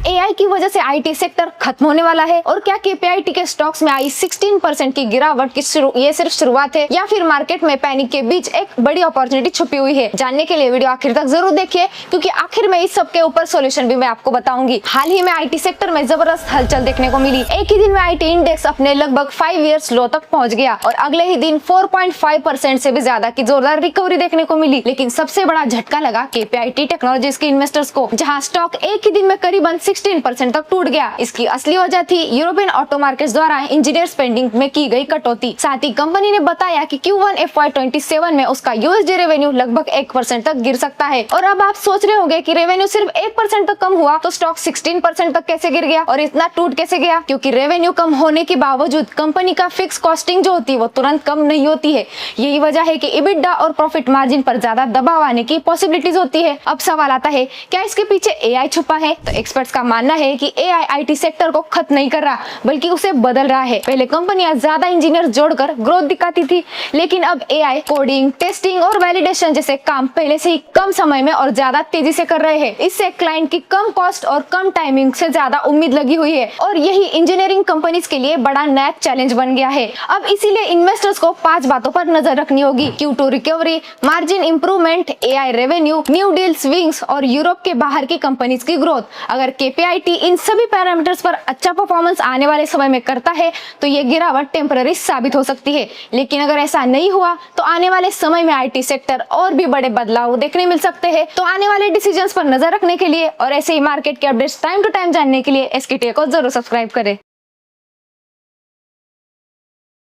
AI की वजह से आईटी सेक्टर खत्म होने वाला है और क्या केपीआईटी के स्टॉक्स में आई 16% की गिरावट की ये सिर्फ शुरुआत है या फिर मार्केट में पैनिक के बीच एक बड़ी अपॉर्चुनिटी छुपी हुई है? जानने के लिए वीडियो आखिर तक जरूर देखिए, क्योंकि आखिर में इस सब के ऊपर सॉल्यूशन भी मैं आपको बताऊंगी। हाल ही में आईटी सेक्टर में जबरदस्त हलचल देखने को मिली। एक ही दिन में आईटी इंडेक्स अपने लगभग 5 इयर्स लो तक पहुंच गया और अगले ही दिन 4.5% से भी ज्यादा की जोरदार रिकवरी देखने को मिली। लेकिन सबसे बड़ा झटका लगा केपीआईटी टेक्नोलॉजीज के इन्वेस्टर्स को, जहां स्टॉक एक ही दिन में करीबन 16% तक टूट गया। इसकी असली वजह थी यूरोपियन ऑटो मार्केट्स द्वारा इंजीनियर स्पेंडिंग में की गई कटौती। साथ ही कंपनी ने बताया कि Q1 FY27 में उसका यूएसडी रेवेन्यू लगभग 1% तक गिर सकता है। और अब आप सोच रहे होंगे कि रेवेन्यू सिर्फ 1% तक कम हुआ तो स्टॉक 16% तक कैसे गिर गया और इतना टूट कैसे गया? क्योंकि रेवेन्यू कम होने के बावजूद कंपनी का फिक्स कॉस्टिंग जो होती है वो तुरंत कम नहीं होती है। यही वजह है कि EBITDA और प्रॉफिट मार्जिन पर ज्यादा दबाव आने की पॉसिबिलिटीज होती है। अब सवाल आता है, क्या इसके पीछे एआई छुपा है? तो एक्सपर्ट्स का मानना है कि एआई आईटी सेक्टर को खत्म नहीं कर रहा, बल्कि उसे बदल रहा है। पहले कंपनियां ज्यादा इंजीनियर जोड़कर ग्रोथ दिखाती थी, लेकिन अब एआई कोडिंग, टेस्टिंग और वैलिडेशन जैसे काम पहले से ही कम समय में और ज्यादा तेजी से कर रहे हैं। इससे क्लाइंट की कम कॉस्ट और कम टाइमिंग से ज्यादा उम्मीद लगी हुई है और यही इंजीनियरिंग कंपनीज के लिए बड़ा नया चैलेंज बन गया है। अब इसीलिए इन्वेस्टर्स को 5 बातों पर नजर रखनी होगी: Q2 recovery, margin improvement, AI revenue, new deal swings और यूरोप के बाहर की कंपनीज की ग्रोथ। अगर केपीआईटी इन सभी पैरामीटर्स पर अच्छा परफॉर्मेंस आने वाले समय में करता है तो ये गिरावट टेम्पररी साबित हो सकती है। लेकिन अगर ऐसा नहीं हुआ तो आने वाले समय में आईटी सेक्टर और भी बड़े बदलाव देखने मिल सकते हैं। तो आने वाले डिसीजंस पर नजर रखने के लिए और ऐसे ही मार्केट के अपडेट्स टाइम टू टाइम जानने के लिए SK Tech को जरूर सब्सक्राइब करें।